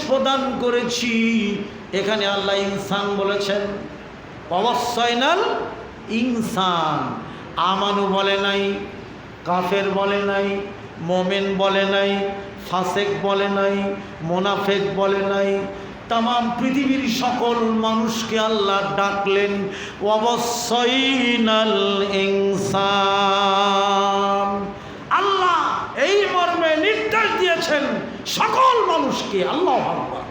প্রদান করেছি। এখানে আল্লাহ ইনসান বলেছেন, ওয়াসাইনাল ইনসান। আমানু বলে নাই, কাফের বলে নাই, মোমেন বলে নাই, ফাসেক বলে নাই, মোনাফেক বলে নাই। তামাম পৃথিবীর সকল মানুষকে আল্লাহ ডাকলেন ওয়াসাইনাল ইনসান। আল্লাহ এই মর্মে নির্দেশ দিয়েছেন সকল মানুষকে। আল্লাহু আকবার।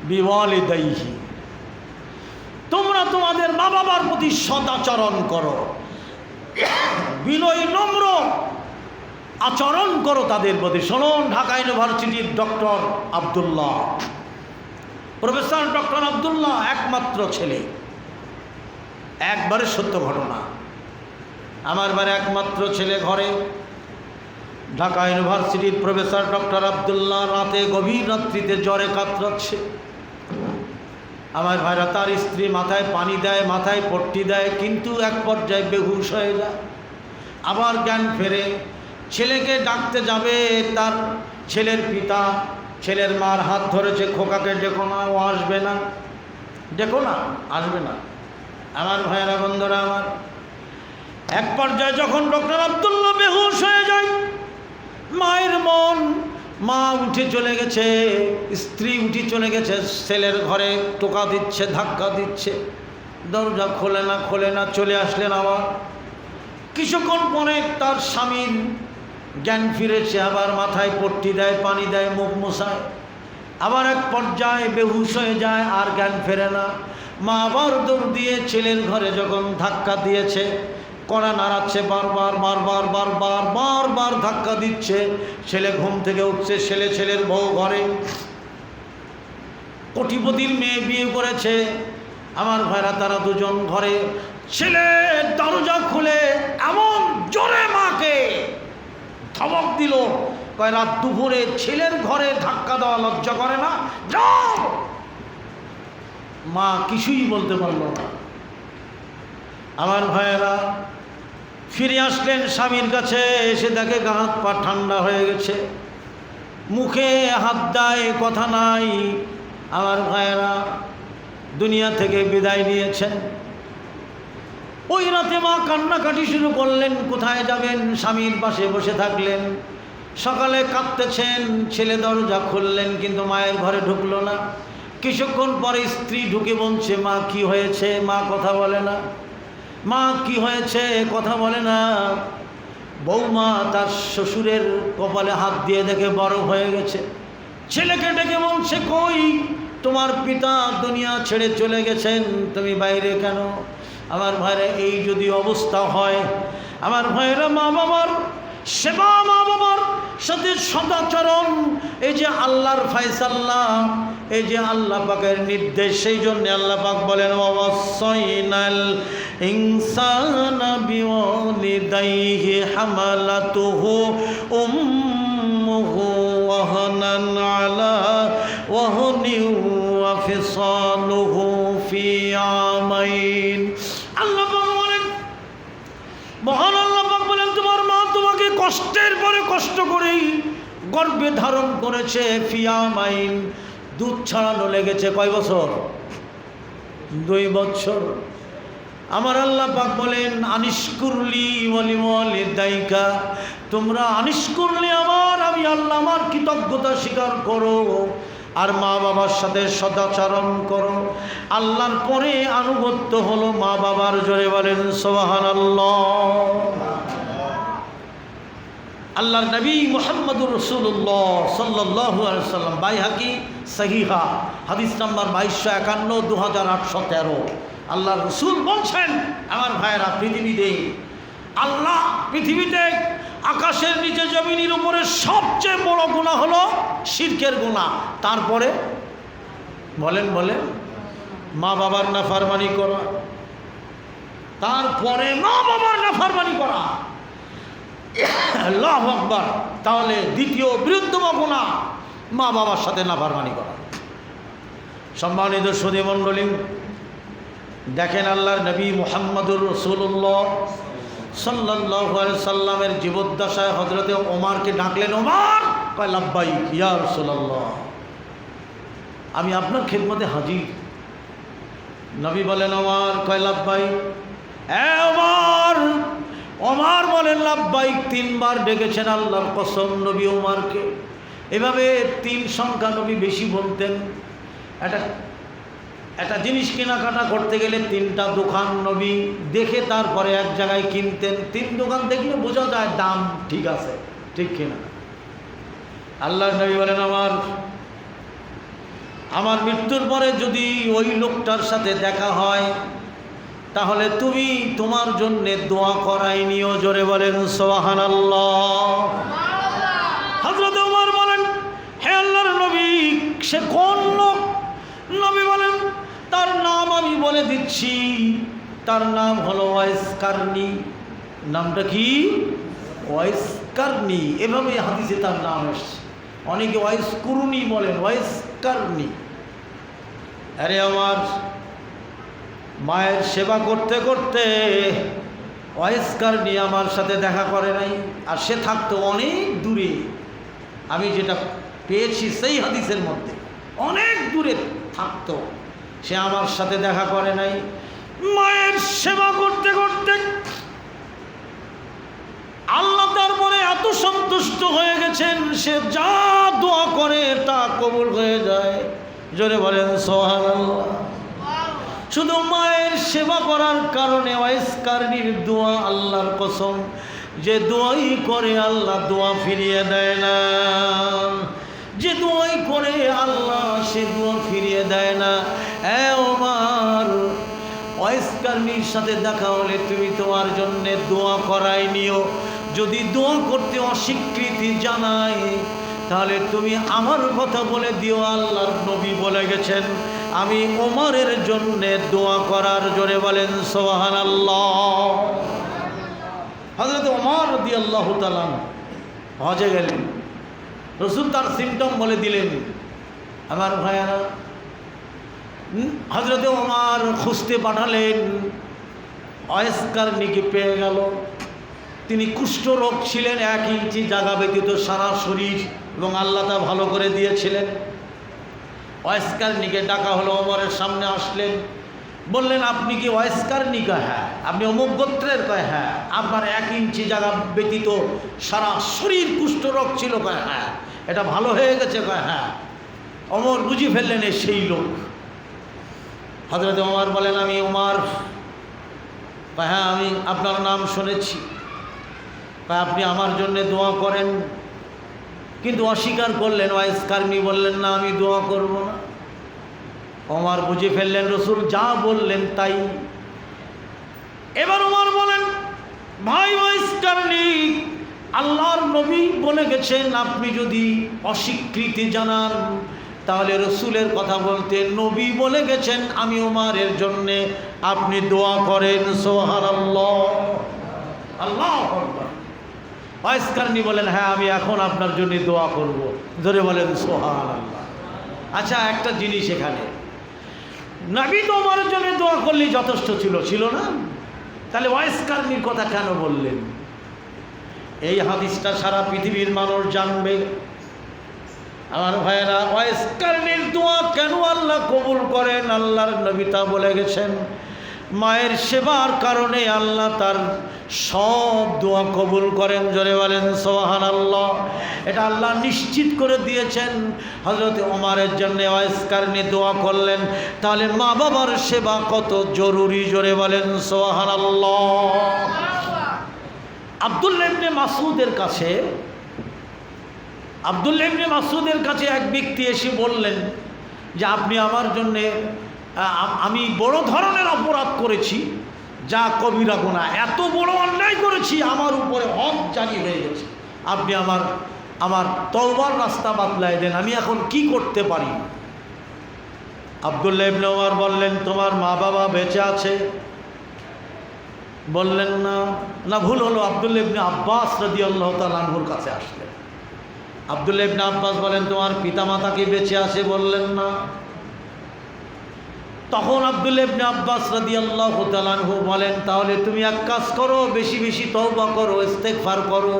বিওয়ালিদাইহি, তোমরা তোমাদের মা বাবার প্রতি সদাচরণ করো, বিনয় নম্র আচরণ করো তাদের প্রতি। শুনুন, ঢাকা ইউনিভার্সিটির doctor Abdullah, professor doctor Abdullah একমাত্র ছেলে। একবারে সত্য ঘটনা। আমার বাড়ি একমাত্র ছেলে ঘরে। ঢাকা ইউনিভার্সিটির প্রফেসর ডক্টর আব্দুল্লাহ রাতে গভীর রাত্রিতে জ্বরে কাতরাচ্ছে। আমার ভাইরা, তার স্ত্রী মাথায় পানি দেয়, মাথায় পট্টি দেয়, কিন্তু এক পর্যায়ে বেহুশ হয়ে যায়। আবার জ্ঞান ফেরে। ছেলেকে ডাকতে যাবে, তার ছেলের পিতা ছেলের মার হাত ধরেছে, খোকাকে ডেকো না, ও আসবে না, ডেকো না, আসবে না। আমার ভাইরা, বন্ধুরা আমার, এক পর্যায়ে যখন ডক্টর আব্দুল্লাহ বেহুশ হয়ে যায়, মায়ের মন, মা উঠে চলে গেছে, স্ত্রী উঠে চলে গেছে, ছেলের ঘরে টোকা দিচ্ছে, ধাক্কা দিচ্ছে, দরজা খোলে না, খোলে না। চলে আসলেন আবার। কিছুক্ষণ পরে তার স্বামীর জ্ঞান ফিরেছে, আবার মাথায় পট্টি দেয়, পানি দেয়, মুখ মোছায়। আবার এক পর্যায়ে বেহুশ হয়ে যায়, আর জ্ঞান ফেরে না। মা আবার দৌড় দিয়ে ছেলের ঘরে যখন ধাক্কা দিয়েছে, কড়া নাড়াচ্ছে, বারবার বারবার বারবার বারবার ধাক্কা দিচ্ছে। ছেলে ঘুম থেকে উঠছে, ছেলের বউ ঘরে, কোটিপতির মেয়ে বিয়ে করেছে। আমার ভাইরা, তারা দুজন ঘরে। ছেলে দরজা খুলে এমন জোরে মাকে ধমক দিল, কয় রাত দুপুরে ছেলের ঘরে ধাক্কা দেওয়া লজ্জা করে না? যাও। মা কিছুই বলতে পারল না। আমার ভাইয়েরা ফিরে আসলেন স্বামীর কাছে, এসে দেখে গা হাত পা ঠান্ডা হয়ে গেছে, মুখে হাত দেয়, কথা নাই। আমার ভাইয়েরা দুনিয়া থেকে বিদায় নিয়েছেন। ওই রাতে মা কান্নাকাটি শুরু করলেন। কোথায় যাবেন? স্বামীর পাশে বসে থাকলেন। সকালে কাঁদতেছেন, ছেলে দরজা খুললেন, কিন্তু মায়ের ঘরে ঢুকলো না। কিছুক্ষণ পরে স্ত্রী ঢুকে বলছে, মা কি হয়েছে? মা কথা বলে না। মা কি হয়েছে? কথা বলে না। বৌমা তার শ্বশুরের কপালে হাত দিয়ে দেখে বরফ হয়ে গেছে। ছেলেকে ডেকে বলছে, কই তোমার পিতা দুনিয়া ছেড়ে চলে গেছেন, তুমি বাইরে কেন? আমার ভাইরা, এই যদি অবস্থা হয়, আমার ভাইরা, মা বাবার সেবা, মা বাবার সাথে সদাচরণ, এই যে আল্লাহর ফায়সাল্লাহ, এই যে আল্লাহ পাকের নির্দেশ, সেই জন্য আল্লাহ পাক বলেন ওয়াসাইনাল ইনসানা বিওয়ালিদাইহি হামালাতুহু উম্মুহু ওয়াহানান আলা ওয়াহনিন ওয়া ফিসালুহু ফি আমাইন। আল্লাহ পাক বলেন, মহান আল্লাহ পাক বলেন, তোমার মা তোমাকে কষ্টের পরে কষ্ট করেই গর্ভে ধারণ করেছে। ফিয়ামাইন, দুধ ছাড়ানো লেগেছে কয় বছর? 2 বছর। আমার আল্লাহ পাক বলেন, আনিশকুরলি ওয়ালিওয়ালিদাইকা, তোমরা আনিশকুরলি, আমি আল্লাহ আমার কৃতজ্ঞতা স্বীকার করো, আর মা বাবার সাথে সদাচরণ করো। আল্লাহর পরে আনুগত্য হলো মা বাবার। জোরে বলেন সুবহানাল্লাহ। আল্লাহর নবী মুহাম্মদুর রাসূলুল্লাহ সাল্লাল্লাহু আলাইহি ওয়াসাল্লাম, বাইহাকি সহিহা, হাদিস নাম্বার 2251, 2813। আল্লাহর রাসূল বলছেন, আমার ভাইয়েরা, পৃথিবীতে আকাশের নিচে জমিনের উপরে সবচেয়ে বড় গুনাহ হলো শিরকের গুনাহ। তারপরে বলেন মা বাবার নাফরমানি করা, তারপরে মা বাবার নাফরমানি করা। আল্লাহু আকবার। তাহলে দ্বিতীয় বৃহত্তম গুনাহ মা বাবার সাথে নাফরমানি করা। সম্মানিত সুধী মণ্ডলী, দেখেন আল্লাহর নবী মুহাম্মদুর রাসূলুল্লাহ সাল্লাল্লাহু আলাইহি সাল্লামের জীবদ্দশায় হযরতে ওমরকে ডাকলেন। ওমর কয়, লাব্বাইক ইয়া রাসূলুল্লাহ। আমি আপনার খেদমতে হাজির। নবী বলেন ওমর, কয় লাব্বাইক। ওমর, ওমর বলেন লাব্বাইক। 3 বার ডেকেছেন আল্লাহর কসম নবী ওমরকে। এভাবে 3 সংখ্যা নবী বেশি বলতেন। একটা জিনিস কেনাকাটা করতে গেলে 3টা দোকান নবী দেখে তারপরে এক জায়গায় কিনতেন। 3 দোকান দেখলে বোঝা যায় দাম ঠিক আছে, ঠিক কিনা। আল্লাহ নবী বলেন আমার মৃত্যুর পরে যদি ওই লোকটার সাথে দেখা হয় তাহলে তুমি তোমার জন্য দোয়া করাই নিও। জোরে বলেন সুবহানাল্লাহ। হযরত ওমর বলেন, হে আল্লাহর নবী, সে কোন লোক? নবী বলেন, তার নাম আমি বলে দিচ্ছি। তার নাম হলো ওয়াইস কারনি। নামটা কি? ওয়াইস কারনি। এভাবে হাদিসে তার নাম এসছে। অনেকে ওয়াইস কুরুনি বলেন, ওয়াইস কারনি। আরে আমার মায়ের সেবা করতে করতে ওয়াইস কারনি আমার সাথে দেখা করে নাই। আর সে থাকতো অনেক দূরে। আমি যেটা পেয়েছি সেই হাদিসের মধ্যে অনেক দূরে থাকতো, সে আমার সাথে দেখা করে নাই। মায়ের সেবা করতে করতে আল্লাহ তারপরে এত সন্তুষ্ট হয়ে গেছেন, সে যা দোয়া করে তা কবুল হয়ে যায়। জোরে বলেন সুবহানাল্লাহ। শুধু মায়ের সেবা করার কারণে ওয়াইস কারনির দোয়া, আল্লাহর কসম, যে দোয়াই করে আল্লাহ দোয়া ফিরিয়ে দেয় না। যে দোয়াই করে আল্লাহ সে দোয়া ফিরিয়ে দেয় না। ওমর, ওয়াইস কারনির সাথে দেখা হলে তুমি তোমার জন্য দোয়া করাই নিও। যদি দোয়া করতে অস্বীকৃতি জানায় তাহলে তুমি আমার কথা বলে দিও, আল্লাহর নবী বলে গেছেন আমি ওমরের জন্য দোয়া করার। জোরে বলেন সুবহানাল্লাহ। হযরত ওমর রাদিয়াল্লাহু তাআলা হজে গেলেন। রাসূল তার সিমটম বলে দিলেন। আমার ভাইয়ারা, হযরত ওমর খুঁজতে পাঠালেন, ওয়াইস কারনিকে পেয়ে গেল। তিনি কুষ্ঠরোগ ছিলেন, 1 ইঞ্চি জায়গা ব্যতীত সারা শরীর, এবং আল্লাহ তা ভালো করে দিয়েছিলেন। ওয়াইস কারনিকে ডাকা হলো। ওমরের সামনে আসলেন, বললেন আপনি কি ওয়াইস কারনি? কয় হ্যাঁ। আপনি অমুক গোত্রের? কয় হ্যাঁ। আপনার 1 ইঞ্চি জায়গা ব্যতীত সারা শরীর কুষ্ঠরোগ ছিল? কয় হ্যাঁ। এটা ভালো হয়ে গেছে? কয় হ্যাঁ। ওমর বুঝি ফেললেন সেই লোক। হযরত ওমর বলেন আমি ওমর। কয় হ্যাঁ, আমি আপনার নাম শুনেছি। কয় আপনি আমার জন্য দোয়া করেন? কিন্তু অস্বীকার করলেন। ওয়াইস কারনি বললেন না, আমি দোয়া করব না। ওমর বুঝে ফেললেন রাসূল যা বললেন তাই। এবার ওমর বলেন, ভাই ওয়াইস কারনি, আল্লাহর নবী বলে গেছেন আপনি যদি অস্বীকৃতি জানান তাহলে রাসূলের কথা বলতে নবী বলে গেছেন আমি ওমরের জন্য আপনি দোয়া করেন। সুবহানাল্লাহ, আল্লাহু আকবার। ওয়াইস কারনি বলেন হ্যাঁ, আমি এখন আপনার জন্য দোয়া করব। জোরে বলেন সুবহানাল্লাহ। আচ্ছা, একটা জিনিস এখানে, নবী তো ওমরের জন্য দোয়া করলেই যথেষ্ট ছিল না? তাহলে ওয়াইস কারনির কথা কেন বললেন? এই হাদিসটা সারা পৃথিবীর মানুষ জানবে। আমার ভাইয়েরা, ওয়াইস কারনির দোয়া কেন আল্লাহ কবুল করেন? আল্লাহর নবী তা বলে গেছেন, মায়ের সেবার কারণে আল্লাহ তার সব দোয়া কবুল করেন। জোরে বলেন সুবহানাল্লাহ। এটা আল্লাহ নিশ্চিত করে দিয়েছেন। হযরত ওমরের জন্য ওয়াইস কারনি দোয়া করলেন, তাহলে মা বাবার সেবা কত জরুরি। জোরে বলেন সুবহানাল্লাহ। আব্দুল্লাহ ইবনে মাসউদের কাছে এক ব্যক্তি এসে বললেন যে আপনি আমার জন্যে, আমি বড় ধরনের অপরাধ করেছি, যা কবিরা গুনাহ, এত বড় অন্যায় করেছি, আমার উপরে হক জারি হয়ে গেছে। আপনি আমার তওবার রাস্তা বাতলায় দেন, আমি এখন কি করতে পারি? আব্দুল্লাহ ইবনে ওমর বললেন, তোমার মা বাবা বেঁচে আছে? বললেন না, ভুল হলো। আব্দুল্লাহ ইবনে আব্বাস রাদিয়াল্লাহু তাআলা আনহুর কাছে আসলেন। আব্দুল্লাহ ইবনে আব্বাস বলেন, তোমার পিতামাতা কি বেঁচে আছে? বললেন না। তখন আব্দুল্লাহ ইবনে আব্বাস রাদিয়াল্লাহু তাআলা আনহু বলেন, তাহলে তুমি এক কাজ করো, বেশি বেশি তওবা করো, ইস্তেগফার করো,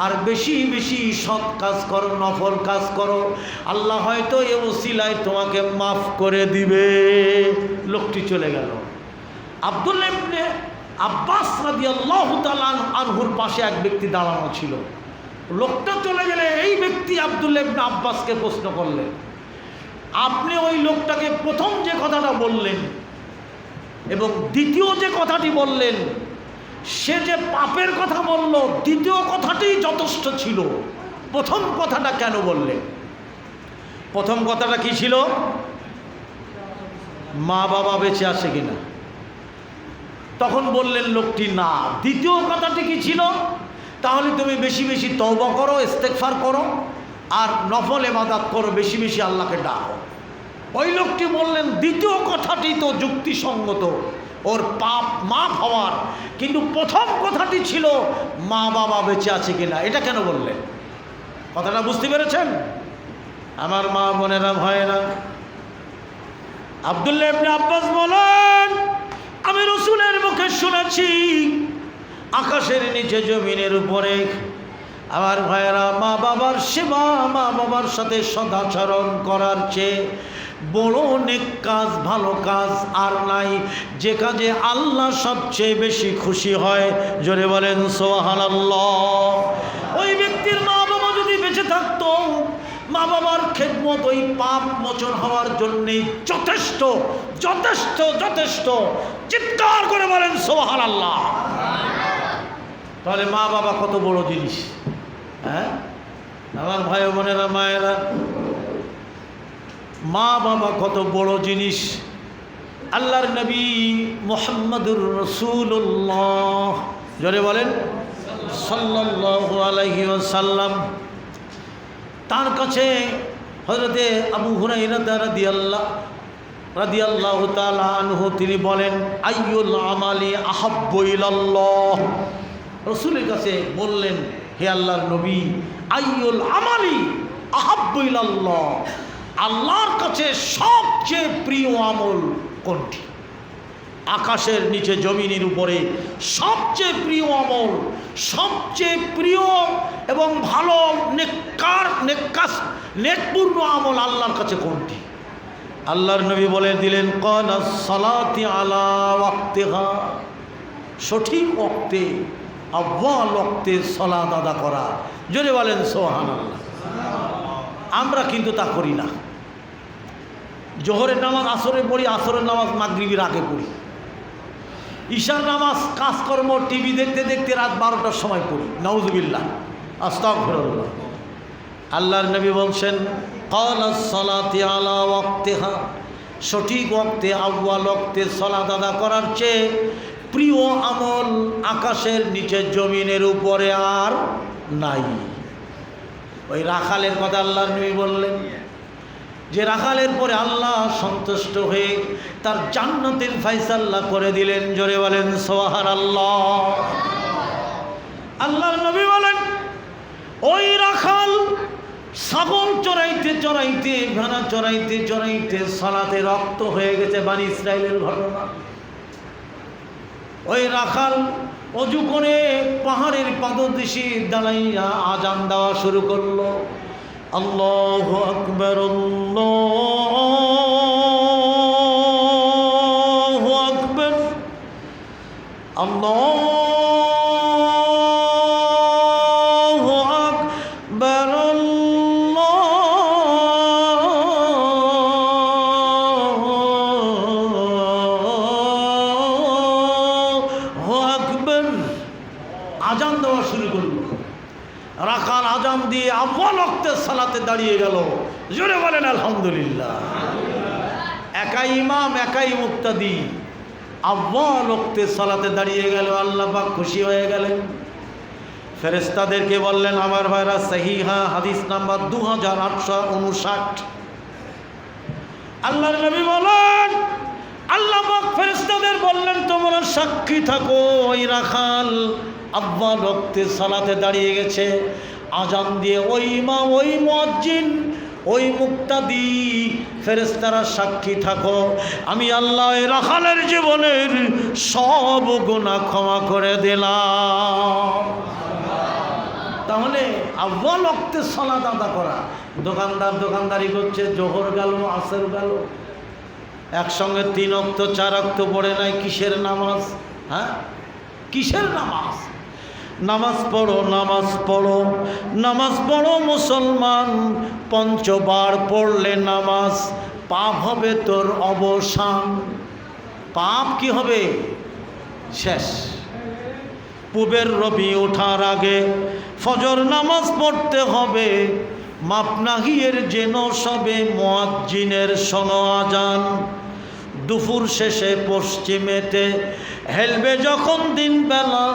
আর বেশি বেশি সৎ কাজ করো, নফল কাজ করো, আল্লাহ হয়তো এ ওসিলায় তোমাকে মাফ করে দিবে। লোকটি চলে গেল। আব্দুল্লাহ ইবনে আব্বাস রাদিয়াল্লাহু তাআলা আনহুর পাশে এক ব্যক্তি দাঁড়ানো ছিল। লোকটা চলে গেলে এই ব্যক্তি আব্দুল্লাহ ইবনে আব্বাসকে প্রশ্ন করলেন, আপনি ওই লোকটাকে প্রথম যে কথাটা বললেন এবং দ্বিতীয় যে কথাটি বললেন, সে যে পাপের কথা বলল, দ্বিতীয় কথাটি যথেষ্ট ছিল, প্রথম কথাটা কেন বললেন? প্রথম কথাটা কি ছিল? মা বাবা বেঁচে আছে কিনা। তখন বললেন লোকটি না। দ্বিতীয় কথাটি কি ছিল? তাহলে তুমি বেশি বেশি তওবা করো, ইস্তেগফার করো, আর নফল ইবাদত করো, বেশি বেশি আল্লাহকে ডাকো। ওই লোকটি বললেন দ্বিতীয় কথাটি তো যুক্তিসঙ্গত, ওর পাপ মাফ হওয়ার, কিন্তু প্রথম কথাটি ছিল মা বাবা বেঁচে আছে কিনা। এটা কেন বললেন? কথাটা বুঝতে পেরেছেন? আমার মা বোনেরা, ভাইয়েরা, আব্দুল্লাহ ইবনে আব্বাস বলেন, আমি রাসূলের মুখে শুনেছি আকাশের নিচে জমিনের উপরে, আমার ভাইয়েরা, মা বাবার সেবা, মা বাবার সাথে সদাচরণ করার চেয়ে বড় নেক কাজ, ভালো কাজ আর নাই, যে কাজে আল্লাহ সবচেয়ে বেশি খুশি হয়। জোরে বলেন সুবহানাল্লাহ। ওই ব্যক্তির মা বাবা যদি বেঁচে থাকতো, মা বাবার খেদমত ওই পাপ মোচন হওয়ার জন্যে যথেষ্ট যথেষ্ট যথেষ্ট। চিৎকার করে বলেন সুবহানাল্লাহ। তাহলে মা বাবা কত বড় জিনিস, হ্যাঁ আমার ভাই বোনেরা, মায়েরা, মা বাবা কত বড় জিনিস। আল্লাহর নবী মুহাম্মদুর রাসূলুল্লাহ, জোরে বলেন সাল্লাল্লাহু আলাইহি ওয়াসাল্লাম, তার কাছে হযরতে আবু হুরায়রা রাদিয়াল্লাহু তাআলা আনহু তিনি বলেন, আইয়ুল আমালি আহাব্বু ইলাল্লাহ। রাসূলের কাছে বললেন, হে আল্লাহর নবী, আইয়ুল আমালি আহাব্বু ইলাল্লাহ, আল্লাহর কাছে সবচেয়ে প্রিয় আমল কোনটি? আকাশের নিচে জমিনের উপরে সবচেয়ে প্রিয় আমল, সবচেয়ে প্রিয় এবং ভালো নেকপূর্ণ আমল আল্লাহর কাছে কোনটি? আল্লাহর নবী বলে দিলেন, কানাস সালাতি আলা ওয়াক্তিহা, সঠিক ওক্তে, আউয়াল ওক্তে সালাত আদা করা। জোরে বলেন সুবহানাল্লাহ। আমরা কিন্তু তা করি না। জোহরের নামাজ আসরে পড়ি, আসরের নামাজ মাগরিবের আগে পড়ি, ঈশার নামাজ কাজকর্ম টিভি দেখতে দেখতে রাত 12টার সময় পড়ি। নাউজুবিল্লাহ, আস্তাগফিরুল্লাহ। আল্লাহর নবী বলছেন, কালাস সালাতি আলা ওয়াক্তিহা, সঠিক ওক্তে, আউয়াল ওক্তে সালাত আদা করার চেয়ে প্রিয় আমল আকাশের নিচে জমিনের উপরে আর নাই। ওই রাখালের কথা আল্লাহর নবী বললেন, যে রাখালের পরে আল্লাহ সন্তুষ্ট হয়ে তার জান্নাতের ফয়সালা করে দিলেন। জোরে বলেন সুবহানাল্লাহ। আল্লাহর নবী বলেন, ওই রাখাল ছাগল চড়াইতে চড়াইতে, ভেড়া চড়াইতে চড়াইতে সালাতে রক্ত হয়ে গেছে। বনি ইসরাইলের ঘটনা। ওই রাখাল অজু করে পাহাড়ের পাদদেশে দাঁড়াইয়া আজান দেওয়া শুরু করলো, আল্লাহু আকবার, আল্লাহু আকবার, আল্লাহু আকবার, আল্লাহু আকবার। আজান দেওয়া শুরু করলো। রাখাল আজান দিয়ে আউয়াল ওয়াক্তের সালাতে দাঁড়িয়ে গেল। জোরে বলেন আলহামদুলিল্লাহ। একাই ইমাম, একাই মুক্তাদি, আউয়াল ওয়াক্তের সালাতে দাঁড়িয়ে গেল। আল্লাহ পাক খুশি হয়ে গেলেন। ফেরেশতাদেরকে বললেন, আমার ভাইরা, সহিহা হাদিস নাম্বার 2859। আল্লাহর নবী বলেন, আল্লাহ পাক ফেরেশতাদের বললেন, তোমরা সাক্ষী থাকো, ওই রাখাল আউয়াল ওয়াক্তের সালাতে দাঁড়িয়ে গেছে। আজান দিয়ে ওই ইমাম, ওই মুয়াজ্জিন, ওই মুক্তাদি, ফেরেশতারা সাক্ষী থাকো, আমি আল্লাহ এই রাখালের জীবনের সব গুনাহ ক্ষমা করে দিলাম। তাহলে আউয়াল ওয়াক্তে সালাত আদা করা। দোকানদার দোকানদারি করছে, জোহর গেল, আসর গেল, একসঙ্গে 3 ওয়াক্ত 4 ওয়াক্ত পড়ে নাই। কিসের নামাজ? হ্যাঁ, কিসের নামাজ? নামাজ পড়ো, নামাজ পড়ো, নামাজ পড়ো মুসলমান। 5 বার পড়লে নামাজ, পাপ হবে তোর অবসান। পাপ কি হবে? শেষ। পূবের রবি ওঠার আগে ফজর নামাজ পড়তে হবে। মাপনাহিয়ের যেন সবে মুয়াজ্জিনের শোনো আজান। দুপুর শেষে পশ্চিমেতে হেলবে যখন দিন বেলা।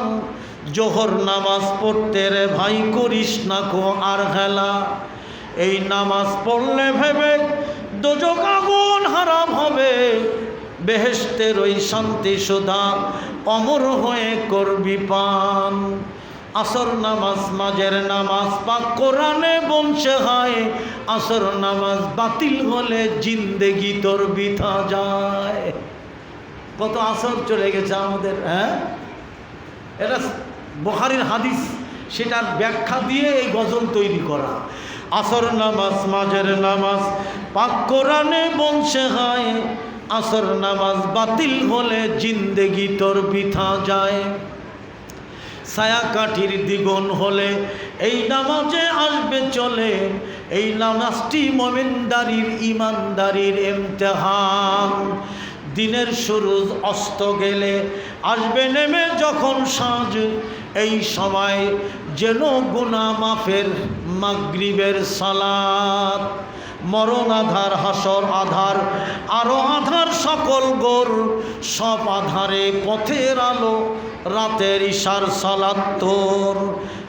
জোহর নামাজ পড়তে রে ভাই করিস না কো আর হেলা। এই নামাজ পড়লে ভেবে দোজখ আগুন হারাম হবে। বেহেশতের ওই শান্তি সুধা অমর হয়ে করবি পান। আসর নামাজ মাঝের নামাজ, পাক কোরআনে বলছে হয়। আসর নামাজ বাতিল হলে জিন্দেগি তোর বৃথা যায়। কত আসর চলে গেছে আমাদের। হ্যাঁ, এটা বুখারীর হাদিস, সেটার ব্যাখ্যা দিয়ে এই গজল তৈরি করা। আসর নামাজ মাঝের নামাজ, পাক কোরআনে বলছে হয়। আসর নামাজ বাতিল হলে জিন্দেগি তোর বৃথা যায়। ছায়া কাঠির দ্বিগুণ হলে এই নামাজে আসবে চলে। এই নামাজটি মোমিনদারির ইমানদারির ইমতিহান। দিনের সুরুজ অস্ত গেলে আসবে নেমে যখন সাঁঝ। এই সময় যেন গুনাহ মাফের মাগরিবের সালাত। মরণ আধার, হাসর আধার, আরো আধার সকল গোর। সব আধারে পথের আলো, রাতের ইশার সালাত তোর।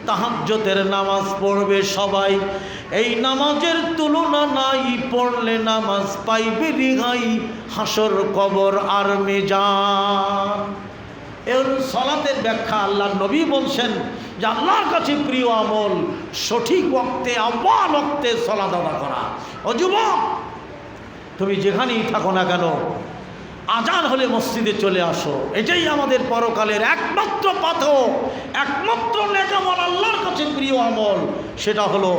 তাহাজ্জুদের নামাজ পড়বে সবাই, এই নামাজের তুলনা নাই। পড়লে নামাজ পাইবে রিহাই, হাসর কবর আর মিজান। এর সালাতের ব্যাখ্যা আল্লাহর নবী বলছেন যে আল্লাহর কাছে প্রিয় আমল সঠিক ওয়াক্তে, আউয়াল ওয়াক্তে সালাত আদা করা। ও যুবক, তুমি যেখানেই থাকো না কেন, আজান হলে মসজিদে চলে আসো। এটাই আমাদের পরকালের একমাত্র পাথর, একমাত্র নেক আমল, আল্লাহর কাছে প্রিয় আমল। সেটা হলো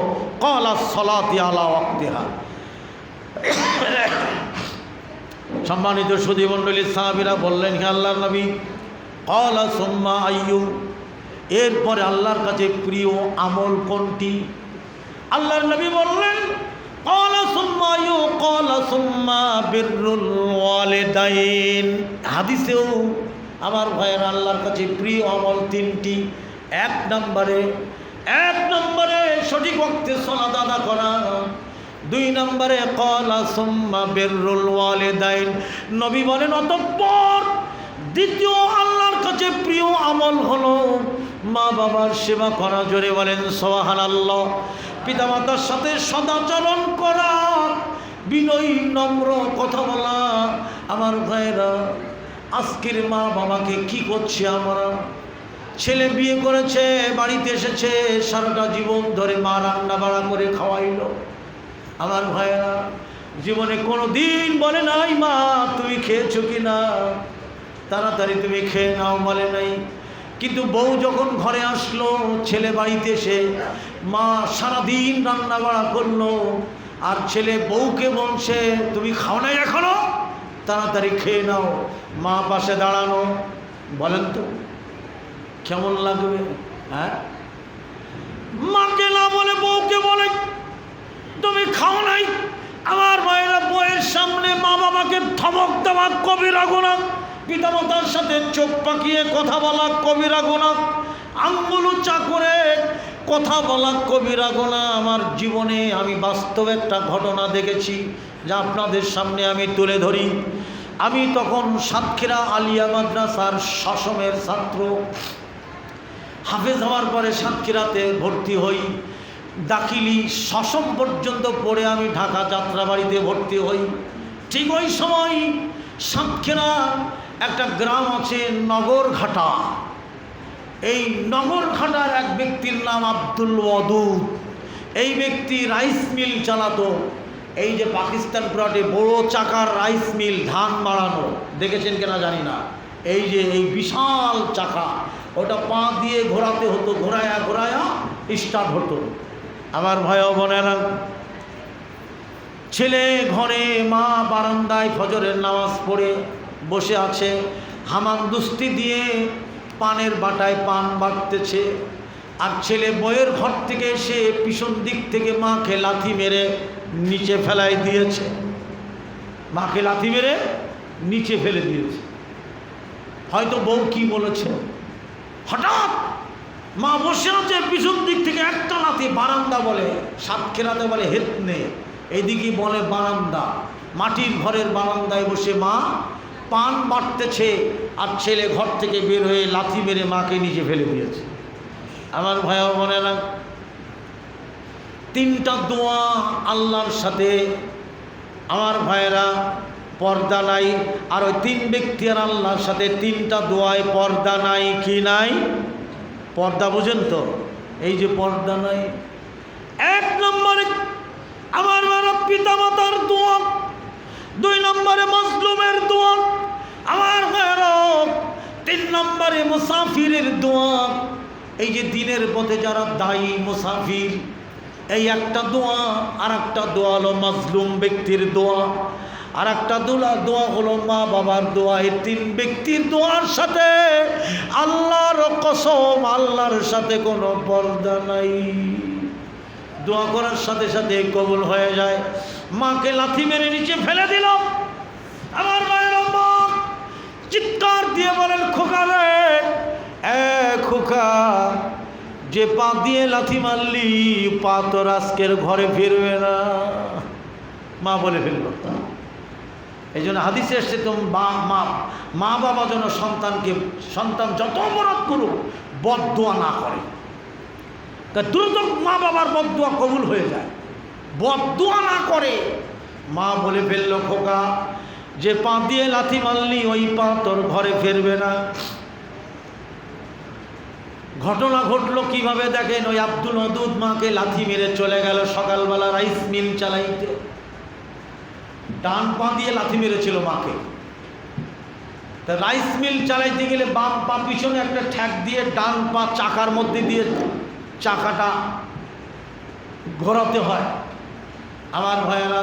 ক্বালাস সালাতি আলা ওয়াক্তিহা। সম্মানিত সুধী মণ্ডলী, সাহাবীরা বললেন, হে আল্লাহর নবী, ক্বালা সুম্মা আইয়ু, এরপরে আল্লাহর কাছে প্রিয় আমল কোনটি? আল্লাহর নবী বললেন, ক্বালা সুম্মা আইয়ু, ক্বালা সুম্মা বিররুল ওয়ালিদাইন। হাদিসেও আমার ভাইয়ের আল্লাহর কাছে প্রিয় আমল 3টি। এক নম্বরে সঠিক ওয়াক্তে সালাত আদা করা। 2 নম্বরে ক্বালা সুম্মা বিররুল ওয়ালিদাইন। নবী বলেন অতঃপর দ্বিতীয় আল্লাহর কাছে প্রিয় আমল হলো মা বাবার সেবা করা। জোরে বলেন সুবহানাল্লাহ। পিতামাতার সাথে সদাচরণ করা, বিনয়ী নম্র কথা বলা। আমার ভাইরা, আজকের মা বাবাকে কি করছে আমরা? ছেলে বিয়ে করেছে, বাড়িতে এসেছে, সারাটা জীবন ধরে মা রান্না বাড়া করে খাওয়াইল। আমার ভাইরা, জীবনে কোনো দিন বলে নাই মা তুমি খেয়েছো কি না, তাড়াতাড়ি তুমি খেয়ে নাও বলে নাই। কিন্তু বউ যখন ঘরে আসলো, ছেলে বাড়িতে এসে মা সারাদিন রান্না বাড়া করলো, আর ছেলে বউকে বলছে তুমি খাও নাই এখনো, তাড়াতাড়ি খেয়ে নাও। মা পাশে দাঁড়ানো, বলেন তো কেমন লাগবে? হ্যাঁ, মাকে না বলে বউকে বলে তুমি খাও নাই। আমার মায়েরা, বউয়ের সামনে মা বাবাকে ধমক দেওয়া কবিরা গুনাহ, পিতামাতার সাথে চোখ পাকিয়ে কথা বলা কবিরা গুনাহ, আঙ্গুল উঁচা করে কথা বলা কবিরা গুনাহ। আমার জীবনে আমি বাস্তব একটা ঘটনা দেখেছি, যা আপনাদের সামনে আমি তুলে ধরি। আমি তখন সাতক্ষীরা আলিয়া মাদ্রাসার শাসমের ছাত্র। হাফেজ হওয়ার পরে সাতক্ষীরাতে ভর্তি হই। দাখিলি শাসম পর্যন্ত পড়ে আমি ঢাকা যাত্রাবাড়িতে ভর্তি হই। ঠিক ওই সময় সাতক্ষীরা একটা গ্রাম আছে নগরঘাটা। এই নগরঘাটার এক ব্যক্তির নাম আব্দুল ওয়াদুদ। এই ব্যক্তি রাইস মিল চালাতো। এই যে পাকিস্তান প্লটে বড় চাকার রাইস মিল, ধান বাড়ানো, দেখেছেন কিনা জানি না। এই যে এই বিশাল চাকা, ওটা পা দিয়ে ঘোরাতে হতো, ঘোরায়া ঘোরায়া স্টার্ট হতো। আমার ভাই ও বোনেরা, ছেলে ঘরে, মা বারান্দায় ফজরের নামাজ পড়ে বসে আছে, হামানদুস্তি দিয়ে পানের বাটায় পান বাটতেছে। আর ছেলে বইয়ের ঘর থেকে এসে পিছন দিক থেকে মাকে লাথি মেরে নিচে ফেলাই দিয়েছে। মাকে লাথি মেরে নিচে ফেলে দিয়েছে। হয়তো বউ কি বলেছে, হঠাৎ মা বসে আছে, পিছন দিক থেকে একটা লাথি, বারান্দা বলে, সাতক্ষীরাতে বলে হেতনে, এইদিকে বলে বারান্দা, মাটির ঘরের বারান্দায় বসে মা পান বাটতেছে, আর ছেলে ঘর থেকে বের হয়ে লাথি মেরে মাকে নিচে ফেলে দিয়েছে। আমার ভাই বোনেরা, তিনটা দোয়া আল্লাহর সাথে আমার ভাইয়েরা পর্দা নাই। আর ওই তিন ব্যক্তি আর আল্লাহর সাথে তিনটা দোয়ায় পর্দা নাই। কি নাই? পর্দা বুঝেন তো? এই যে পর্দা নাই, এক নম্বরে আমার পিতা মাতার দোয়া, দুই নম্বরে মজলুমের দোয়া আমার ভাইয়েরা, তিন নম্বরে মুসাফিরের দোয়া। এই যে দিনের পথে যারা দায়ী মুসাফির, এই একটা দোয়া। আর একটা দোয়া হলো মজলুম ব্যক্তির দোয়া, আর একটা দোয়া হলো মা বাবার দোয়া। এই তিন ব্যক্তির দোয়ার সাথে আল্লাহর কসম, আল্লাহর সাথে কোনো পর্দা নাই। দোয়া করার সাথে সাথে কবুল হয়ে যায়। মাকে লাথি মেরে নিচে ফেলে দিল। আমার মায়ের মা চিৎকার দিয়ে বলেন, খোকা রে, খোকা, যে পা দিয়ে লাথি মারলি, পা তোর আজকের ঘরে ফিরবে না। মা বলে ফেলল। এই জন্য হাদিসে এসছে, তুমি মা বাবা যেন সন্তান যত অপরাধ করুক বদদোয়া না করে। দ্রুত মা বাবার বদদোয়া কবুল হয়ে যায়, বদদোয়া না করে। মা বলে ফেলল, খোকা, যে পা দিয়ে লাথি মারলি ওই পা তোর ঘরে ফিরবে না। ঘটনা ঘটলো কিভাবে দেখেন, ওই আব্দুল ওদুদ মাকে লাথি মেরে চলে গেল সকালবেলা রাইস মিল চালাইতে। ডান পা দিয়ে লাথি মেরেছিল মাকে। তা রাইস মিল চালাইতে গেলে বাম পা পিছনে একটা ঠ্যাক দিয়ে ডান পা চাকার মধ্যে দিয়ে চাকাটা ঘোরাতে হয়। আমার ভাইয়েরা,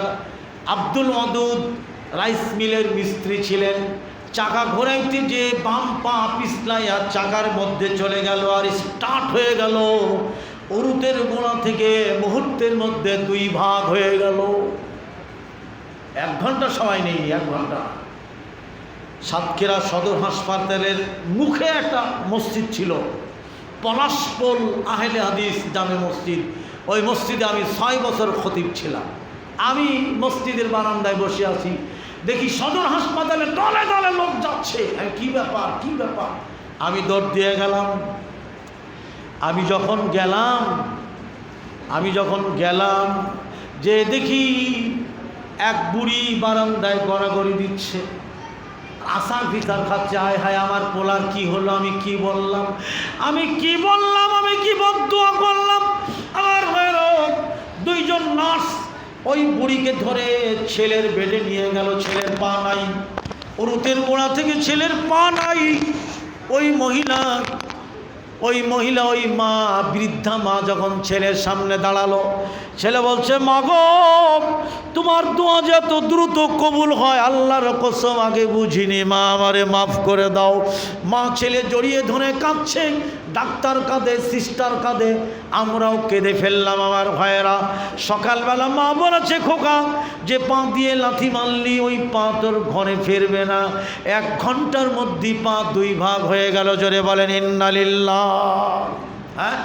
আব্দুল ওদুদ রাইস মিলের মিস্ত্রি ছিলেন। চাকা ঘোরাইতে যে বাম পা পিছলাই আর চাকার মধ্যে চলে গেল, আর স্টার্ট হয়ে গেল। উরুতের গোড়া থেকে মুহূর্তের মধ্যে দুই ভাগ হয়ে গেল। 1 ঘন্টা সময় নেই, 1 ঘন্টা। সাতক্ষীরা সদর হাসপাতালের মুখে একটা মসজিদ ছিল, পলাশপোল আহলে হাদিস জামে মসজিদ। ওই মসজিদে আমি 6 বছর খতিব ছিলাম। আমি মসজিদের বারান্দায় বসে আছি, দেখি সদর হাসপাতালে দলে দলে লোক যাচ্ছে। কি ব্যাপার, কি ব্যাপার? আমি দৌড় দিয়ে গেলাম। আমি যখন গেলাম যে দেখি এক বুড়ি বারান্দায় গড়াগড়ি দিচ্ছে, আশা ভিতর খাচ্ছে। হায় হায়, আমার পোলার কি হলো, আমি কি বললাম, আমি কি বদদোয়া করলাম। আমার দুইজন নার্স ওই বুড়িকে ধরে ছেলের বেডে নিয়ে গেল। ছেলের পা নাই, উরুতের গোড়া থেকে ছেলের পা নাই। ওই মহিলা, ওই মা, বৃদ্ধা মা যখন ছেলের সামনে দাঁড়ালো, ছেলে বলছে, মা গো, তোমার দোয়া যে এত দ্রুত কবুল হয়, আল্লাহর কসম আগে বুঝিনি, মা আমারে মাফ করে দাও। মা ছেলে জড়িয়ে ধরে কাঁদছে। ডাক্তার কাঁদে, সিস্টার কাঁদে, আমরাও কেঁদে ফেললাম। আমার ভাইয়েরা, সকালবেলা মা বলেছে, খোকা, যে পা দিয়ে লাথি মারলি ওই পা তোর ঘরে ফিরবে না। 1 ঘন্টার মধ্যে পা 2 ভাগ হয়ে গেল। জোরে বলেন ইন্নালিল্লাহ। হ্যাঁ,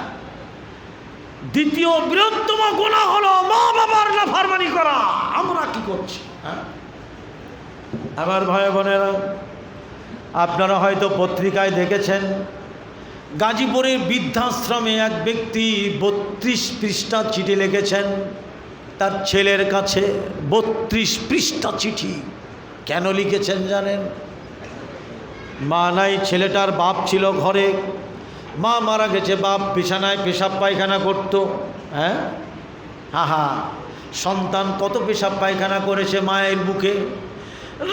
দ্বিতীয় বৃহত্তম গুনাহ হলো মা বাবার নাফরমানি করা। আমরা কি করছি? হ্যাঁ, আমার ভাই বোনেরা, আপনারা হয়তো পত্রিকায় দেখেছেন, গাজীপুরের বৃদ্ধাশ্রমে এক ব্যক্তি 32 পৃষ্ঠা চিঠি লিখেছেন তার ছেলের কাছে। 32 পৃষ্ঠা চিঠি। কেন লিখেছেন জানেন? মা নাই, ছেলেটার বাপ ছিল ঘরে, মা মারা গেছে, বাপ বিছানায় পেশাব পায়খানা করতো। হ্যাঁ, সন্তান কত পেশাব পায়খানা করেছে মায়ের বুকে,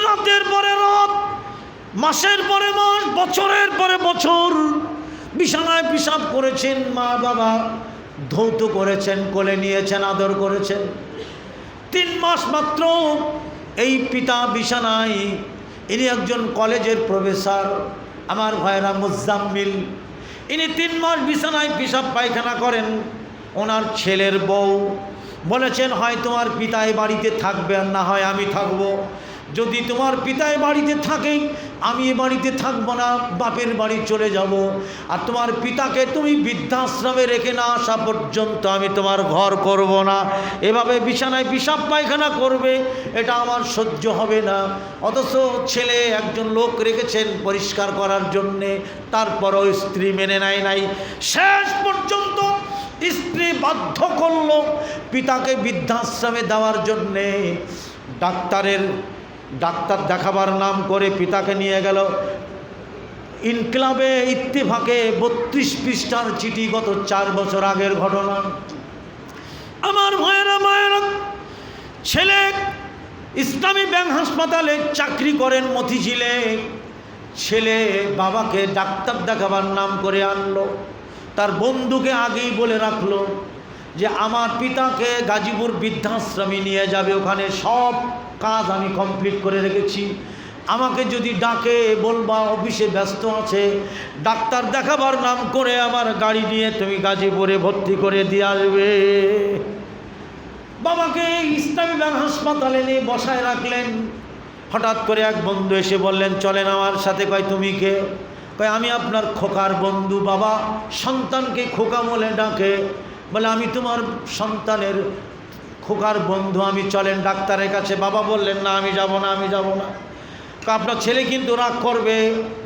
রাতের পরে রাত, মাসের পরে মাস, বছরের পরে বছর বিছানায় পেশাব করেছেন মা বাবা। ধৌত করেছেন, কোলে নিয়েছেন, আদর করেছেন। 3 মাস মাত্র এই পিতা বিছানায়। ইনি একজন কলেজের প্রফেসর, আমার ভাইরা মুজাম্মিল। ইনি 3 মাস বিছানায় পেশাব পায়খানা করেন। ওনার ছেলের বউ বলেছেন, হয় তোমার পিতাই বাড়িতে থাকবে আর না হয় আমি থাকব। যদি তোমার পিতাই বাড়িতে থাকে আমি এ বাড়িতে থাকবো না, বাপের বাড়ি চলে যাব। আর তোমার পিতাকে তুমি বৃদ্ধাশ্রমে রেখে না আসা পর্যন্ত আমি তোমার ঘর করব না। এভাবে বিছানায় পেশাব পায়খানা করবে, এটা আমার সহ্য হবে না। অথচ ছেলে একজন লোক রেখেছেন পরিষ্কার করার জন্যে, তারপরও স্ত্রী মেনে নেয় নাই। শেষ পর্যন্ত স্ত্রী বাধ্য করল পিতাকে বৃদ্ধাশ্রমে দেওয়ার জন্যে। ডাক্তার দেখাবার নাম করে পিতাকে নিয়ে গেল। ইনকিলাবে ইত্তেফাকে 32 পৃষ্ঠার চিঠি, গত 4 বছর আগের ঘটনা। আমার ভাইয়েরা মায়েরা, ছেলে ইসলামী ব্যাংক হাসপাতালে চাকরি করেন মতিঝিলে। ছেলে বাবাকে ডাক্তার দেখাবার নাম করে আনলো। তার বন্ধুকে আগেই বলে রাখলো যে আমার পিতাকে গাজীপুর বৃদ্ধাশ্রমে নিয়ে যাবে, ওখানে সব কাজ আমি কমপ্লিট করে রেখেছি। আমাকে যদি ডাকে বলবা অফিসে ব্যস্ত আছে, ডাক্তার দেখাবার নাম করে আমার গাড়ি নিয়ে তুমি গাজীপুরে ভর্তি করে দিয়ে আসবে। বাবাকে ইসলামী ব্যাংক হাসপাতালে নিয়ে বসায় রাখলেন। হঠাৎ করে এক বন্ধু এসে বললেন, চলেন আমার সাথে। কয় তুমি কে? কয় আমি আপনার খোকার বন্ধু। বাবা সন্তানকে খোকা বলে ডাকে। বলে আমি তোমার সন্তানের খোকার বন্ধু, আমি চলেন ডাক্তারের কাছে। বাবা বললেন, না আমি যাব না, আমি যাব না। আপনার ছেলে কিন্তু রাগ করবে,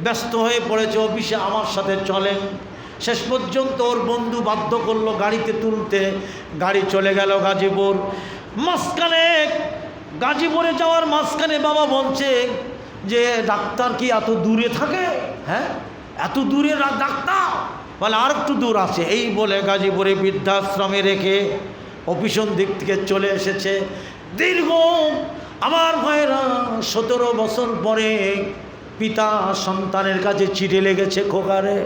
ব্যস্ত হয়ে পড়েছে অফিসে, আমার সাথে চলেন। শেষ পর্যন্ত ওর বন্ধু বাধ্য করলো গাড়িতে তুলতে। গাড়ি চলে গেল গাজীপুর। মাঝখানে গাজীপুরে যাওয়ার মাঝখানে বাবা বলছে যে ডাক্তার কি এত দূরে থাকে? হ্যাঁ, এত দূরে ডাক্তার? বলে আর একটু দূর আছে। এই বলে গাজীপুরে বৃদ্ধাশ্রমে রেখে অফিসন দিক থেকে চলে এসেছে। দীর্ঘ আমার ভাইরা 17 বছর পরে পিতা সন্তানের কাছে চিঠি লেগেছে, খোকারে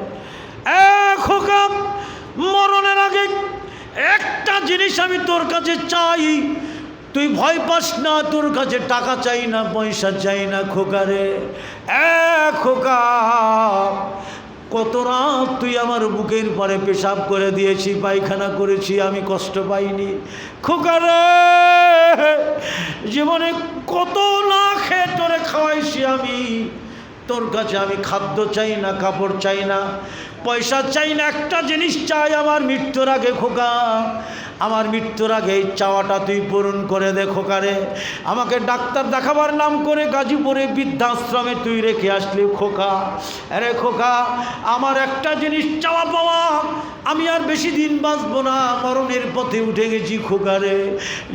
খোকা, মরণের আগে একটা জিনিস আমি তোর কাছে চাই, তুই ভয় পাস না, তোর কাছে টাকা চাই না, পয়সা চাই না খোকারে। খোকা, কত রাত তুই আমার বুকের পরে পেশাব করে দিয়েছি, পায়খানা করেছি, আমি কষ্ট পাইনি খোকারে। জীবনে কত না খেয়ে তোরে খাওয়াইছি আমি, তোর কাছে আমি খাদ্য চাই না, কাপড় চাই না, পয়সা চাই না, একটা জিনিস চাই আমার মৃত্যুর আগে খোকা, আমার মৃত্যুর আগে এই চাওয়াটা তুই পূরণ করে দে খোকারে। আমাকে ডাক্তার দেখাবার নাম করে গাজীপুরে বৃদ্ধাশ্রমে তুই রেখে আসলি খোকা। আরে খোকা, আমার একটা জিনিস চাওয়া পাওয়া, আমি আর বেশি দিন বাঁচবো না, মরণের পথে উঠে গেছি খোকারে।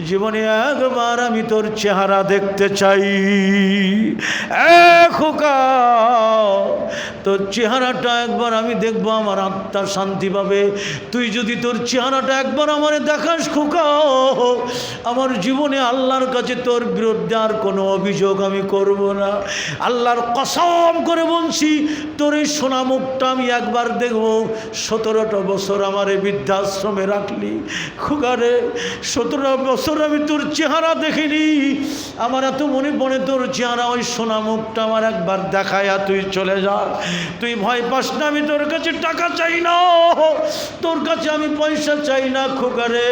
জীবনে একবার আমি তোর চেহারা দেখতে চাই। খোকা, তোর চেহারাটা একবার আমি দেখবো, আমার আত্মা শান্তি পাবে। তুই যদি তোর চেহারাটা একবার আমার দেখাস খোকা, আমার জীবনে আল্লাহর কাছে তোর বিরুদ্ধে আর কোনো অভিযোগ আমি করব না। আল্লাহর কসম করে বলছি, তোর এই সোনা মুখটা আমি একবার দেখব। 17টা বছর আমার এই বৃদ্ধাশ্রমে রাখলি খোকারে, 17 বছর আমি তোর চেহারা দেখিনি, আমার এত মনে পড়ে তোর চেহারা, ওই সোনা মুখটা আমার একবার দেখায়া তুই চলে যা। তুই ভয় পাস না, আমি তোর কাছে টাকা চাই না, তোর কাছে আমি পয়সা চাই না খোকারে,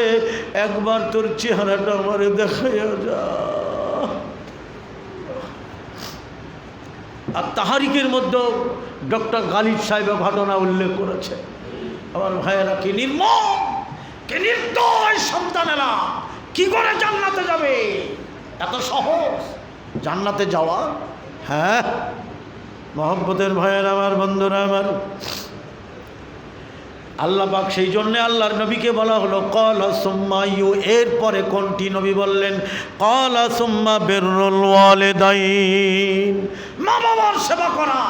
একবার তোর চেহারাটা আমারে দেখাইয়া যা। আর তাহারিকের মধ্যে ডক্টর গালিব সাহেব ঘটনা উল্লেখ করেছে। আমার ভাইয়েরা, কি নির্মম, কি নির্দয় সন্তানেরা কি করে জান্নাতে যাবে? এত সহজ জান্নাতে যাওয়া? হ্যাঁ মহব্বতের ভাইয়ের আমার, বন্ধুরা আমার, আল্লাহ পাক সেই জন্যে আল্লাহর নবীকে বলা হলো ক্বালা সুম্মা ইউ, এরপরে কোনটি নবী বললেন? ক্বালা সুম্মা বিররুল ওয়ালিদাইন, মা বাবার সেবা করা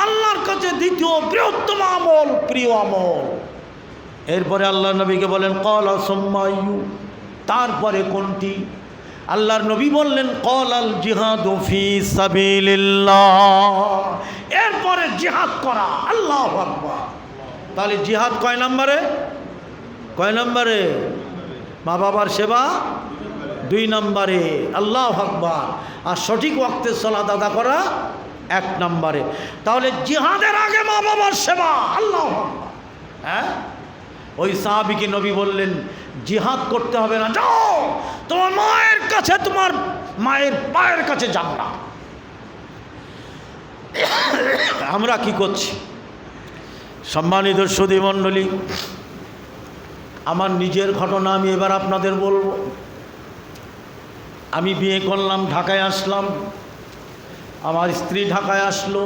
আল্লাহর কাছে দ্বিতীয় বৃহত্তম আমল, প্রিয় আমল। এরপরে আল্লাহর নবীকে বলেন ক্বালা সুম্মা ইউ, তারপরে কোনটি? আল্লাহর নবী বললেন ক্বালাল জিহাদু ফি সাবিলিল্লাহ, এরপরে জিহাদ করা। আল্লাহু আকবার। তাহলে জিহাদ কয় নম্বরে? কয় নম্বরে? মা বাবার সেবা 2 নম্বরে। আল্লাহু আকবার। আর সঠিক ওয়াক্তে সালাত আদা করা 1 নম্বরে। তাহলে জিহাদের আগে মা বাবার সেবা। আল্লাহু আকবার। হ্যাঁ, ওই সাহাবীকে নবী বললেন জিহাদ করতে হবে না, যাও তোমার মায়ের কাছে, তোমার মায়ের পায়ের কাছে যাও না। আমরা কি করছি? সম্মানিত সুধী মণ্ডলী, আমার নিজের ঘটনা আমি এবার আপনাদের বলবো। আমি বিয়ে করলাম, ঢাকায় আসলাম, আমার স্ত্রী ঢাকায় আসলো।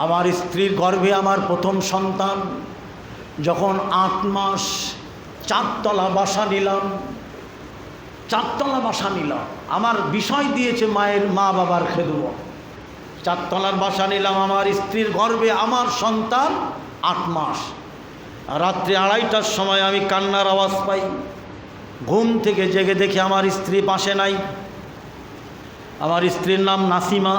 আমার স্ত্রীর গর্ভে আমার প্রথম সন্তান। যখন 8 মাস 4 তলা বাসা নিলাম, 4 তলা বাসা নিলাম। আমার বিষয় দিয়েছে মায়ের মা বাবার খেদমত। 4 তলার বাসা নিলাম, আমার স্ত্রীর গর্ভে আমার সন্তান 8 মাস। রাত্রি 2:30টার সময় আমি কান্নার আওয়াজ পাই। ঘুম থেকে জেগে দেখি আমার স্ত্রী পাশে নাই। আমার স্ত্রীর নাম নাসিমা।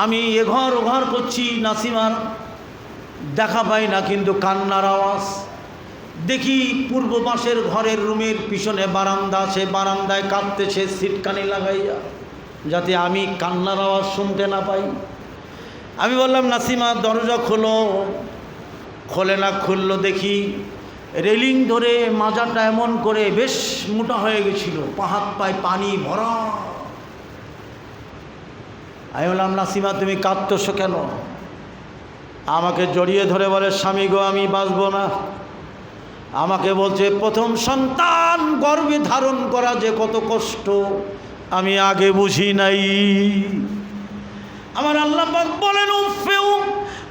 আমি এঘর ওঘর করছি, নাসিমার দেখা পাই না, কিন্তু কান্নার আওয়াজ। দেখি পূর্ব পাশের ঘরের রুমের পিছনে বারান্দা, সে বারান্দায় কাঁদতেছে সিটকানি লাগাইয়া, যাতে আমি কান্নার আওয়াজ শুনতে না পাই। আমি বললাম, নাসিমা দরজা খোলো। খোলে না। খুললো, দেখি রেলিং ধরে মাজাটা এমন করে বেশ মোটা হয়ে গেছিল, হাত পায়ে পানি ভরা। আমি বললাম, নাসিমা তুমি কাঁদতেছো কেন? আমাকে জড়িয়ে ধরে বলে, স্বামী গো, আমি বাঁচব না। আমাকে বলছে, প্রথম সন্তান গর্ভে ধারণ করা যে কত কষ্ট আমি আগে বুঝি নাই। আমার আল্লাহ পাক বলেন, উফেউ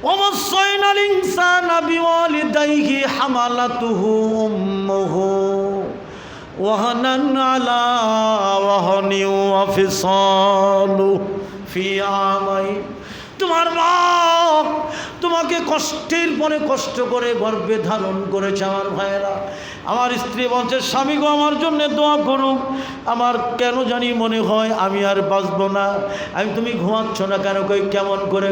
ওয়াসাইনাল ইনসানা বিওয়ালিদাইহি হামালাতুহু উম্মুহু ওয়াহানান আলা ওয়াহানি ওয়া ফিসালু ফি আমাইন। তোমার বাপ তোমাকে কষ্টের পরে কষ্ট করে গর্ভে ধারণ করেছে। আমার ভাইয়েরা, আমার স্ত্রী বলছে, স্বামী গো, আমার জন্য দোয়া করুন। আমার কেন জানি মনে হয় আমি আর বাঁচব না। আমি, তুমি ঘুমাচ্ছ না কেন? কেমন করে